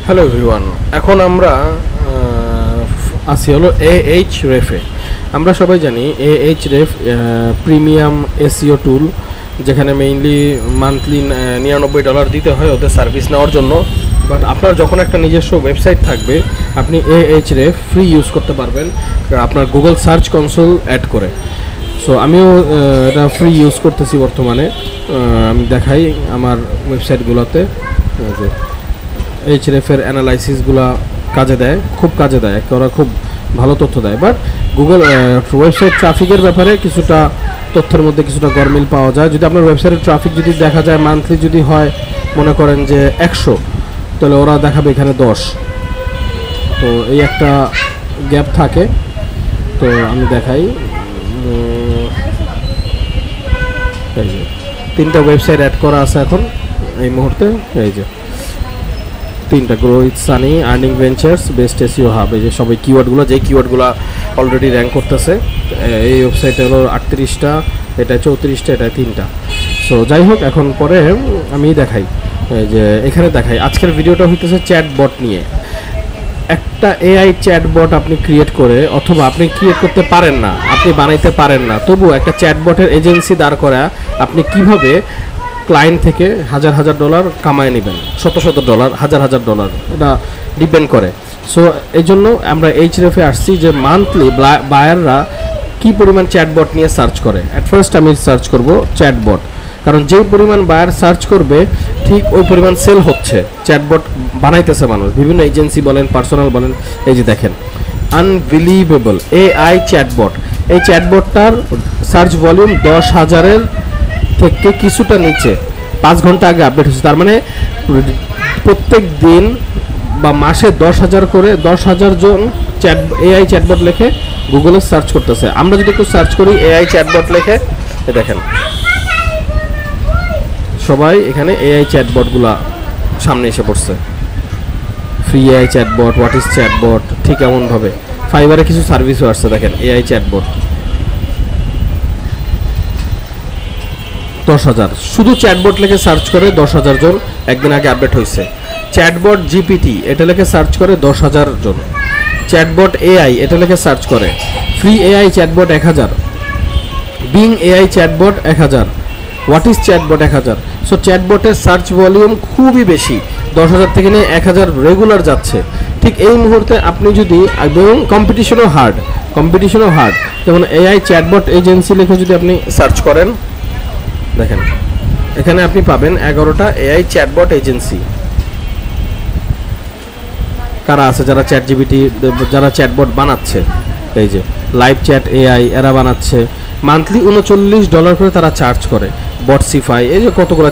Hello everyone, এখন আমরা আসি হলো Ahref-এ। আমরা সবাই জানি Ahref প্রিমিয়াম এসইও টুল, যেখানে মেইনলি মান্থলি $99 দিতে হয় ওদের সার্ভিস নেওয়ার জন্য। বাট আপনার যখন একটা নিজস্ব ওয়েবসাইট থাকবে, আপনি Ahref ফ্রি ইউজ করতে পারবেন আপনার গুগল সার্চ কনসোল অ্যাড করে। সো আমিও এটা ফ্রি ইউজ করতেছি বর্তমানে। আমি দেখাই আমার ওয়েবসাইটগুলোতে যে Ahref-এর অ্যানালাইসিসগুলো কাজে দেয়, খুব কাজে দেয়, ওরা খুব ভালো তথ্য দেয়। বাট গুগল ওয়েবসাইট ট্রাফিকের ব্যাপারে কিছুটা তথ্যের মধ্যে কিছুটা গরমিল পাওয়া যায়। যদি আপনার ওয়েবসাইটের ট্রাফিক যদি দেখা যায় মান্থলি যদি হয় মনে করেন যে 100, তাহলে ওরা দেখাবে এখানে 10। তো এই একটা গ্যাপ থাকে। তো আমি দেখাই, এই যে 3টা ওয়েবসাইট অ্যাড করা আছে এখন এই মুহূর্তে। এই যে 3টা, grow with Sunny, earning ventures, best SEO hub. এই যে সবাই কিওয়ার্ডগুলো, যে কিওয়ার্ডগুলো অলরেডি র্যাঙ্ক করতেছে। এই ওয়েবসাইটে হলো 38টা, এটা 34টা, এটা 3টা। সো যাই হোক, এখন পরে আমি দেখাই, এই যে এখানে দেখাই আজকের ভিডিওটা হইতেছে চ্যাটবট নিয়ে। একটা এআই চ্যাটবট আপনি ক্রিয়েট করে, অথবা আপনি ক্রিয়েট করতে পারেন না, আপনি বানাইতে পারেন না, তবু একটা চ্যাটবটের এজেন্সি দাঁড় করা আপনি কিভাবে ক্লায়েন্ট থেকে $1000 কামায় নেবেন, $100,000, $1000, এটা ডিপেন্ড করে। সো এই জন্য আমরা Ahref-এ আসছি যে মান্থলি বায়াররা কি পরিমাণ চ্যাটবট নিয়ে সার্চ করে। অ্যাট ফার্স্ট আমি সার্চ করব চ্যাটবট, কারণ যেই পরিমাণ বায়ার সার্চ করবে ঠিক ওই পরিমাণ সেল হচ্ছে। চ্যাটবট বানাইতেছে মানুষ, বিভিন্ন এজেন্সি বলেন, পার্সোনাল বলেন। এই যে দেখেন, আনবিলিভেবল এআই চ্যাটবট। এই চ্যাটবটটার সার্চ ভলিউম 10,000-এর থেকে কিছুটা নিচে, 5 ঘন্টা আগে আপডেট হচ্ছে। তার মানে প্রত্যেক দিন বা মাসে 10,000 করে 10,000 জন এআই চ্যাটবট লেখে গুগলে সার্চ করতেছে। আমরা যদি একটু সার্চ করি এআই চ্যাটবট লেখে, দেখেন সবাই এখানে এআই চ্যাটবটগুলা সামনে এসে পড়ছে। Free AI chatbot, what is chatbot, ঠিক এমনভাবে ফাইবারে কিছু সার্ভিসও আসছে। দেখেন এআই চ্যাটবট 10,000, শুধু চ্যাটবট লেখে সার্চ করে 10,000 জন একদিন আগে আপডেট হয়েছে। চ্যাটবট জিপিটি এটা লেখে সার্চ করে 10,000 জন। চ্যাটবট এআই এটা লেখে সার্চ করে। Free AI chatbot 1000, Bing AI chatbot 1000, what is chatbot 1000। So চ্যাটবটের সার্চ ভলিউম খুবই বেশি, 10,000 থেকে নিয়ে 1000 রেগুলার যাচ্ছে। ঠিক এই মুহূর্তে আপনি যদি, এবং কম্পিটিশনও হার্ড, যেমন এআই চ্যাটবট এজেন্সি লিখে যদি আপনি সার্চ করেন, দেখেন এখানে আপনি পাবেন 11টা এআই চ্যাটবট এজেন্সি। কারা আছে যারা চ্যাটজিপিটি, যারা চ্যাটবট বানাচ্ছে। এই যে লাইভ চ্যাট এআই এরা বানাচ্ছে, মান্থলি $39 করে তারা চার্জ করে। বটসিফাই, এই যে কতগুলো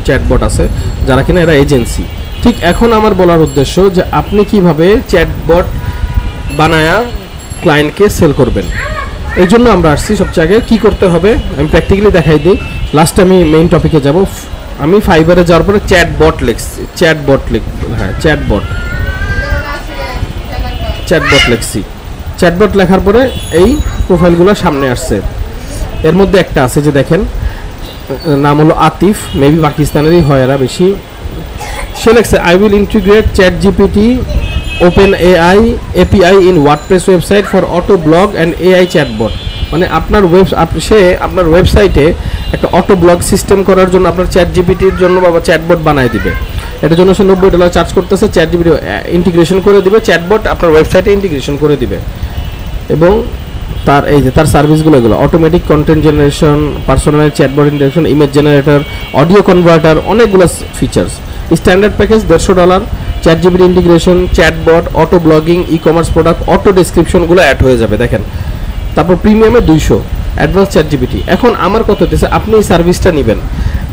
চ্যাটবট আছে যারা কিনা এরা এজেন্সি। ঠিক এখন আমার বলার উদ্দেশ্য যে আপনি কিভাবে চ্যাটবট বানায়া ক্লায়েন্টকে সেল করবেন। এই জন্য আমরা আসছি। সবচেয়ে আগে কী করতে হবে আমি প্র্যাকটিক্যালি দেখাই দিই, লাস্টে আমি মেইন টপিকে যাব। আমি ফাইবারে যাওয়ার পরে চ্যাটবট লিখছি। চ্যাটবট লেখার পরে এই প্রোফাইলগুলো সামনে আসছে। এর মধ্যে একটা আছে যে দেখেন, নাম হলো আতিফ, মেবি পাকিস্তানেরই হয় এরা বেশি। সে লিখছে, I will integrate ChatGPT open AI API in WordPress website for auto blog and AI chatbot. মানে আপনার ওয়েবসাইটে একটা অটো ব্লগ সিস্টেম করার জন্য আপনার চ্যাটজিপিটির জন্য বা চ্যাটবট বানায় দিবে। এটার জন্য সে $90 চার্জ করতেছে। চ্যাটজিপিটি ইন্টিগ্রেশন করে দিবে, চ্যাটবট আপনার ওয়েবসাইটে ইন্টিগ্রেশন করে দিবে। এবং তার এই যে তার সার্ভিসগুলো এগুলো automatic content generation, personal chatbot interaction, image generator, audio converter, অনেকগুলো features. Standard package $150, ChatGPT integration, chatbot, auto blogging, e commerce product, auto ডেসক্রিপশনগুলো অ্যাড হয়ে যাবে। দেখেন, তারপর প্রিমিয়ামে 200, অ্যাডভান্স চ্যাটজিপিটি। এখন আমার কত হতেছে, আপনি এই সার্ভিসটা নেবেন,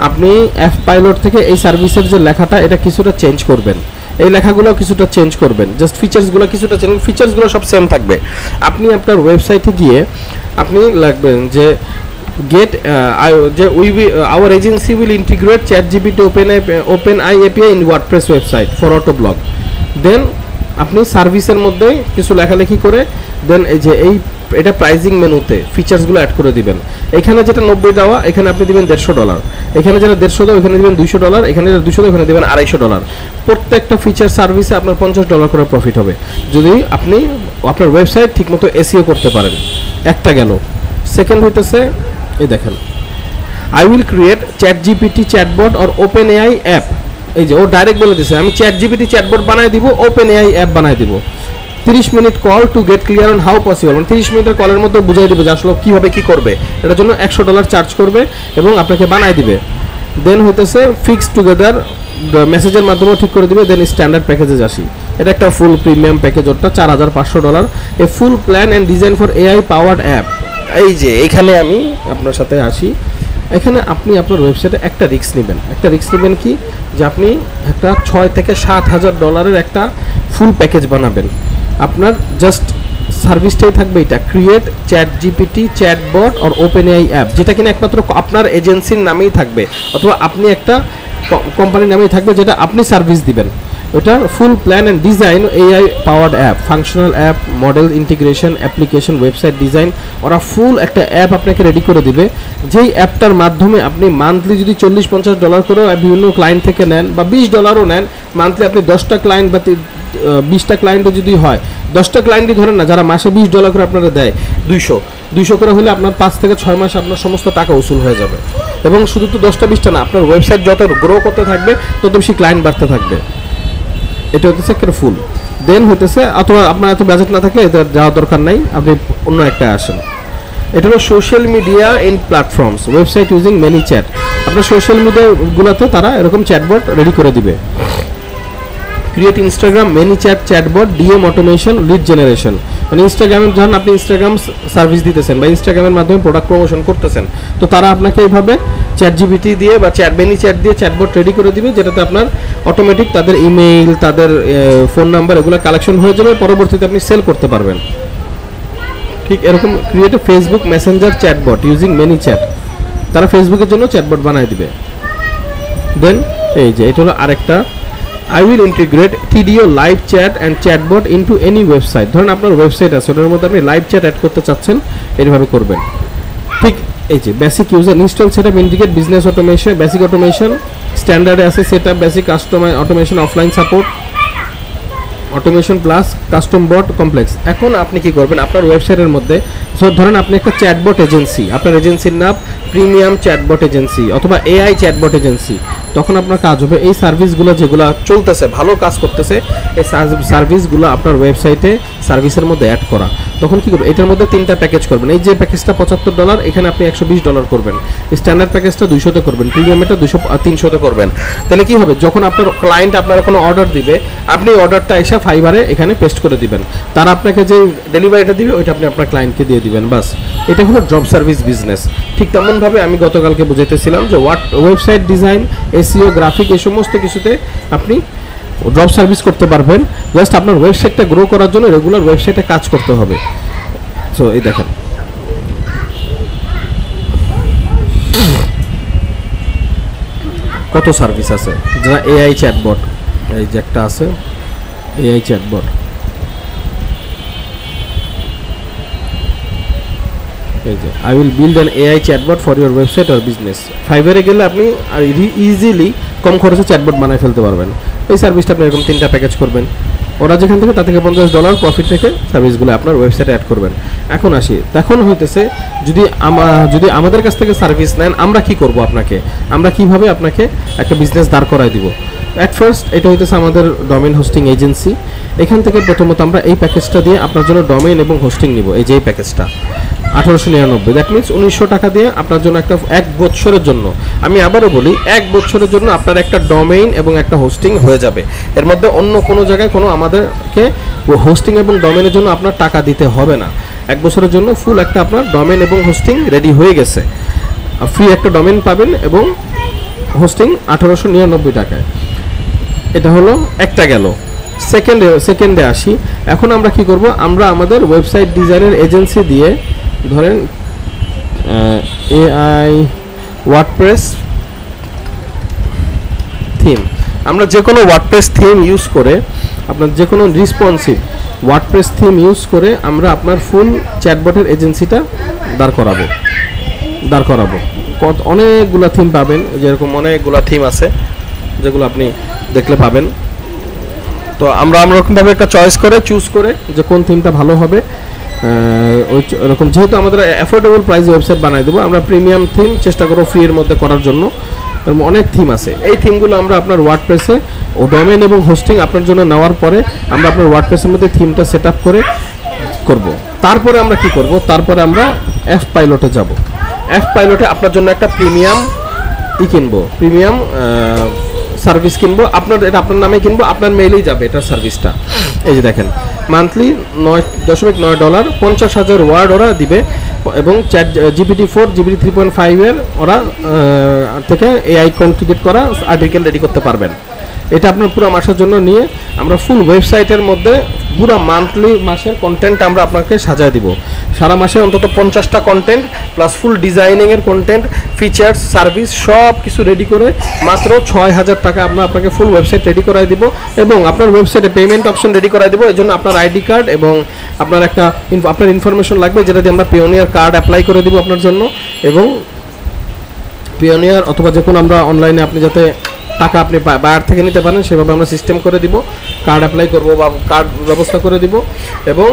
আপনি অ্যাপ পাইলট থেকে এই সার্ভিসের যে লেখাটা এটা কিছুটা চেঞ্জ করবেন, এই লেখাগুলো কিছুটা চেঞ্জ করবেন, জাস্ট ফিচার্সগুলো কিছুটা চেঞ্জ, ফিচার্সগুলো সব সেম থাকবে। আপনি আপনার ওয়েবসাইটে গিয়ে আপনি লিখবেন যে get our agency will integrate ChatGPT OpenAI API in WordPress website for auto blog। দেন আপনি সার্ভিসের মধ্যে কিছু লেখালেখি করে দেন এই যে এই এটা প্রাইজিং মেনুতে ফিচার্সগুলো অ্যাড করে দিবেন। এখানে যেটা 90 দেওয়া এখানে আপনি দিবেন $150, এখানে যেটা 150 দেওয়া এখানে দিবেন $200, এখানে যেটা 200 দেওয়া এখানে দিবেন $250। প্রত্যেকটা ফিচার সার্ভিসে আপনার $50 করে প্রফিট হবে যদি আপনি আপনার ওয়েবসাইট ঠিকমতো এসইও করতে পারেন। একটা গেল। সেকেন্ড হইতেছে এই দেখেন, I will create ChatGPT chatbot or OpenAI app. এই যে ও ডাইরেক্ট বলে দিছে আমি ChatGPT চ্যাটবট বানাই দিব, OpenAI অ্যাপ বানাই দিব। 30 minute call to get clear on how possible, মানে 30 মিনিটের কলের মধ্যে বুঝাই দিবে যে আসলে কীভাবে কী করবে। এটার জন্য $100 চার্জ করবে এবং আপনাকে বানাই দিবে। দেন হইতেছে ফিক্স টুগেদার, মেসেজের মাধ্যমেও ঠিক করে দিবে। দেন স্ট্যান্ডার্ড প্যাকেজে আসি, এটা একটা ফুল প্রিমিয়াম প্যাকেজ, ওটা $4500। A full plan and design for AI powered app. এই যে এইখানে আমি আপনার সাথে আসি, এখানে আপনি আপনার ওয়েবসাইটে একটা রিস্ক নেবেন। একটা রিস্ক নেবেন কি, যে আপনি একটা $6,000 থেকে $7,000 একটা ফুল প্যাকেজ বানাবেন। আপনার জাস্ট সার্ভিসটাই থাকবে এটা, create ChatGPT chatbot or OpenAI app, যেটা কিনা একমাত্র আপনার এজেন্সির নামেই থাকবে অথবা আপনি একটা কোম্পানির নামেই থাকবে যেটা আপনি সার্ভিস দিবেন। ওটা full plan and design AI powered app, functional app, model integration, application, website design, ওরা ফুল একটা অ্যাপ আপনাকে রেডি করে দিবে। যেই অ্যাপটার মাধ্যমে আপনি মান্থলি যদি $40-50 করেও বিভিন্ন ক্লায়েন্ট থেকে নেন বা $20ও নেন, মান্থলি আপনি 10টা ক্লায়েন্ট বা 20টা ক্লায়েন্টও যদি হয়, 10টা ক্লায়েন্টই ধরেন না যারা মাসে $20 করে আপনারা দেয়, 200 করে হলে আপনার 5 থেকে 6 মাসে আপনার সমস্ত টাকা উসুল হয়ে যাবে। এবং শুধু তো 10টা-20টা না, আপনার ওয়েবসাইট যত গ্রো করতে থাকবে তত বেশি ক্লায়েন্ট বাড়তে থাকবে। এটা হতেছে একটা ফুল। দেন হইতেছে অথবা আপনার এত বাজেট না থাকলে এটা যাওয়ার দরকার নাই, আপনি অন্য একটা আসেন। এটা হলো social media in platforms, website using many chat. আপনার সোশ্যাল মিডিয়াগুলোতে তারা এরকম চ্যাটবট রেডি করে দিবে। Create Instagram many chat chatbot, DM automation, lead generation. মানে ইনস্টাগ্রামের যখন আপনি ইনস্টাগ্রাম সার্ভিস দিতেছেন বা ইনস্টাগ্রামের মাধ্যমে প্রোডাক্ট প্রমোশন করতেছেন, তো তারা আপনাকে এইভাবে ChatGPT দিয়ে বা মেনি চ্যাট দিয়ে চ্যাটবট রেডি করে দিবে, যেটাতে আপনার অটোমেটিক তাদের ইমেইল, তাদের ফোন নাম্বার এগুলো কালেকশন হয়ে যাবে, পরবর্তীতে আপনি সেল করতে পারবেন। ঠিক এরকম create Facebook Messenger chatbot using many chat, তারা ফেসবুকের জন্য চ্যাটবট বানায় দিবে। দেন এই যে এটা হলো আরেকটা, I will integrate TDO live chat and chatbot into any website. ধরুন আপনার ওয়েবসাইট আছে, ওটার মধ্যে আপনি লাইভ চ্যাট অ্যাড করতে চাচ্ছেন, এইভাবে করবেন। ঠিক এই যে basic user install setup indicate business automation, basic automation, স্ট্যান্ডার্ডে আছে setup, basic customer automation, offline support, automation plus custom bot, complex. এখন আপনি কি করবেন আপনার ওয়েবসাইটের মধ্যে, ধরেন আপনি একটা চ্যাটবট এজেন্সি, আপনার এজেন্সির নাম প্রিমিয়াম চ্যাটবট এজেন্সি অথবা AI চ্যাটবট এজেন্সি, তখন আপনার কাজ হবে এই সার্ভিসগুলো যেগুলো চলতেছে, ভালো কাজ করতেছে, এই সার্ভিসগুলো আপনার ওয়েবসাইটে সার্ভিসের মধ্যে অ্যাড করা। তখন কি করবেন, এটার মধ্যে 3টা প্যাকেজ করবেন। এই যে প্যাকেজটা $75, এখানে আপনি $120 করবেন। স্ট্যান্ডার্ড প্যাকেজটা 200-তে করবেন, প্রিমিয়ামটা 300-তে করবেন। তাহলে কি হবে, যখন আপনার ক্লায়েন্ট আপনার কোনো অর্ডার দিবে, আপনি অর্ডারটা এসে ফাইবারে এখানে পেস্ট করে দিবেন, তারা আপনাকে যে ডেলিভারিটা দিবে ওইটা আপনি আপনার ক্লায়েন্টকে দিয়ে দিবেন, বাস। এটা হলো ড্রপ সার্ভিস বিজনেস। ঠিক তেমনভাবে আমি গতকালকে বুঝাইতেছিলাম যে ওয়েবসাইট ডিজাইন, SEO, গ্রাফিক, এই সমস্ত কিছুতে আপনি ড্রপ সার্ভিস করতে পারবেন। জাস্ট আপনার ওয়েবসাইটটা গ্রো করার জন্য রেগুলার ওয়েবসাইটে কাজ করতে হবে। সো এই দেখেন কত সার্ভিস আছে, যারা AI চ্যাটবট, এই যে একটা আছে AI চ্যাটবট, এই যে I will build an AI chatbot for your website or business. ফাইবারে গেলে আপনি ইজিলি কম খরচে চ্যাটবট বানায় ফেলতে পারবেন। এই সার্ভিসটা আপনি এরকম 3টা প্যাকেজ করবেন, ওরা যেখান থেকে তা থেকে $50 প্রফিট রেখে সার্ভিসগুলো আপনার ওয়েবসাইটে অ্যাড করবেন। এখন আসি, তখন হইতেছে যদি আমাদের কাছ থেকে সার্ভিস নেন, আমরা কি করব, আমরা কিভাবে আপনাকে একটা বিজনেস দাঁড় করায় দিব। অ্যাট ফার্স্ট এটা হইতেছে আমাদের ডোমেইন হোস্টিং এজেন্সি। এখান থেকে প্রথমত আমরা এই প্যাকেজটা দিয়ে আপনার জন্য ডোমেইন এবং হোস্টিং নিব। এই যে এই প্যাকেজটা 1899, দ্যাট মিনস $1900 দিয়ে আপনার জন্য একটা 1 বছরের জন্য, আমি আবারও বলি 1 বছরের জন্য আপনার একটা ডোমেইন এবং একটা হোস্টিং হয়ে যাবে। এর মধ্যে অন্য কোনো জায়গায় কোনো আমাদেরকে হোস্টিং এবং ডোমেইনের জন্য আপনার টাকা দিতে হবে না। 1 বছরের জন্য ফুল একটা আপনার ডোমেইন এবং হোস্টিং রেডি হয়ে গেছে। ফ্রি একটা ডোমেইন পাবেন এবং হোস্টিং 1899 টাকায়। এটা হলো একটা গেল। সেকেন্ডে আসি, এখন আমরা কি করব, আমরা আমাদের ওয়েবসাইট ডিজাইনের এজেন্সি দিয়ে, ধরেন AI ওয়ার্ডপ্রেস থিম, আমরা যে কোনো ওয়ার্ডপ্রেস থিম ইউজ করে আপনার যে কোনো রেসপন্সিভ ওয়ার্ডপ্রেস থিম ইউজ করে আমরা আপনার ফুল চ্যাটবটের এজেন্সিটা দাঁড় করাবো। অনেকগুলো থিম পাবেন, যেরকম অনেকগুলো থিম আছে যেগুলো আপনি দেখলে পাবেন। তো আমরা রকমভাবে একটা চুজ করে যে কোন থিমটা ভালো হবে, ওই রকম যেহেতু আমাদের অ্যাফোর্ডেবল প্রাইস ওয়েবসাইট বানাই দেবো, আমরা প্রিমিয়াম থিম চেষ্টা করবো ফ্রি এর মধ্যে করার জন্য। অনেক থিম আছে, এই থিমগুলো আমরা আপনার ওয়ার্ডপ্রেসে ও ডোমেইন এবং হোস্টিং আপনার জন্য নেওয়ার পরে আমরা আপনার ওয়ার্ডপ্রেসের মধ্যে থিমটা সেট আপ করব। তারপরে আমরা কি করব, তারপরে আমরা এফ পাইলটে যাব। এফ পাইলটে আপনার জন্য একটা প্রিমিয়াম প্রিমিয়াম সার্ভিস কিনবো, এটা আপনার নামে কিনবো, আপনার মেইলেই যাবে এটার সার্ভিসটা। এই যে দেখেন, মান্থলি $9.9 50,000 ওয়ার্ড ওরা দিবে, এবং চ্যাট GPT-4 GPT 3.5 এর ওরা থেকে AI কনফিগার করা আর্টিকেল রেডি করতে পারবেন। এটা আপনার পুরো মাসের জন্য নিয়ে আমরা ফুল ওয়েবসাইটের মধ্যে পুরো মাসের কন্টেন্ট আমরা আপনাকে সাজায় দিব। সারা মাসে অন্তত 50টা কন্টেন্ট প্লাস ফুল ডিজাইনিংয়ের কন্টেন্ট, ফিচার্স, সার্ভিস সব কিছু রেডি করে মাত্র 6,000 টাকা আমরা আপনাকে ফুল ওয়েবসাইট রেডি করাই দিব, এবং আপনার ওয়েবসাইটে পেমেন্ট অপশন রেডি করাই দিব। এই জন্য আপনার আইডি কার্ড এবং আপনার আপনার ইনফরমেশন লাগবে, যেটা দিয়ে আমরা পিওনিয়ার কার্ড অ্যাপ্লাই করে দিব আপনার জন্য। এবং পিওনিয়ার অথবা যে কোনো আমরা অনলাইনে আপনি যাতে টাকা আপনি বায়ার থেকে নিতে পারেন সেভাবে আমরা সিস্টেম করে দিব, কার্ড অ্যাপ্লাই করব বা কার্ড ব্যবস্থা করে দিব। এবং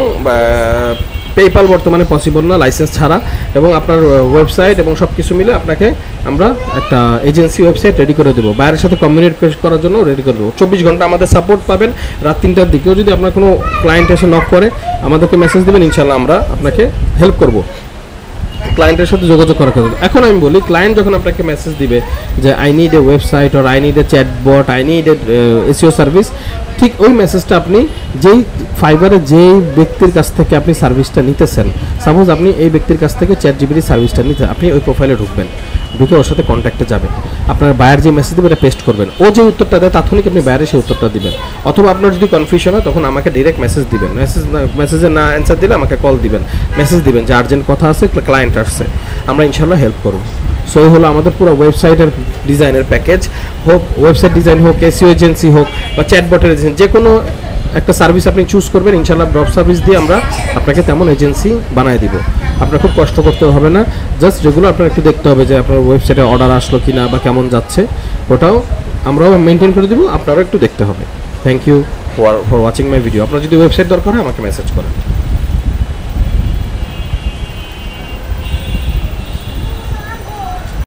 পেপ্যাল বর্তমানে পসিবল না লাইসেন্স ছাড়া, এবং আপনার ওয়েবসাইট এবং সব কিছু মিলে আপনাকে আমরা একটা এজেন্সি ওয়েবসাইট রেডি করে দেবো, বাইরের সাথে কমিউনিকেট করার জন্য রেডি করে দেবো। 24 ঘন্টা আমাদের সাপোর্ট পাবেন। রাত 3টার দিকেও যদি আপনার কোনো ক্লায়েন্ট এসে নক করে আমাদেরকে মেসেজ দেবেন, ইনশাল্লাহ আমরা আপনাকে হেল্প করব ক্লায়েন্টের সাথে যোগাযোগ করার কথা। এখন আমি বলি, ক্লায়েন্ট যখন আপনাকে মেসেজ দিবে যে I need a website or I need a chatbot, I need a SEO service, ঠিক ওই মেসেজটা আপনি যেই ফাইবারে যেই ব্যক্তির কাছ থেকে আপনি সার্ভিসটা নিতেছেন, সাপোজ আপনি এই ব্যক্তির কাছ থেকে ChatGPT সার্ভিসটা নিতে, আপনি ওই প্রোফাইলে ঢুকবেন, ঢুকে ওর সাথে কন্ট্যাক্টে যাবেন, আপনার বায়ার যে মেসেজ দেবে এটা পেস্ট করবেন, ও যে উত্তরটা দেয় তাৎক্ষণিক আপনি বায়ারে সেই উত্তরটা দিবেন। অথবা আপনার যদি কনফিউশন হয় তখন আমাকে ডিরেক্ট মেসেজ দিবেন, মেসেজে না অ্যান্সার দিলে আমাকে কল দিবেন, মেসেজ দিবেন যে আর্জেন্ট কথা আছে, ক্লায়েন্ট আসছে, আমরা ইনশাল্লাহ হেল্প করব। সো এই হলো আমাদের পুরো ওয়েবসাইটের ডিজাইনের প্যাকেজ, হোক ওয়েবসাইট ডিজাইন হোক, এসইও এজেন্সি হোক বা চ্যাটবটের এজেন্সি, যে কোনো একটা সার্ভিস আপনি চুজ করবেন, ইনশাল্লাহ ড্রপ সার্ভিস দিয়ে আমরা আপনাকে তেমন এজেন্সি বানিয়ে দিব। আপনার খুব কষ্ট করতে হবে না, জাস্ট যেগুলো আপনার একটু দেখতে হবে যে আপনার ওয়েবসাইটে অর্ডার আসলো কি না বা কেমন যাচ্ছে, ওটাও আমরাও মেনটেন করে দিব, আপনারাও একটু দেখতে হবে। Thank you for watching my video. আপনার যদি ওয়েবসাইট দরকার হয় আমাকে মেসেজ করেন।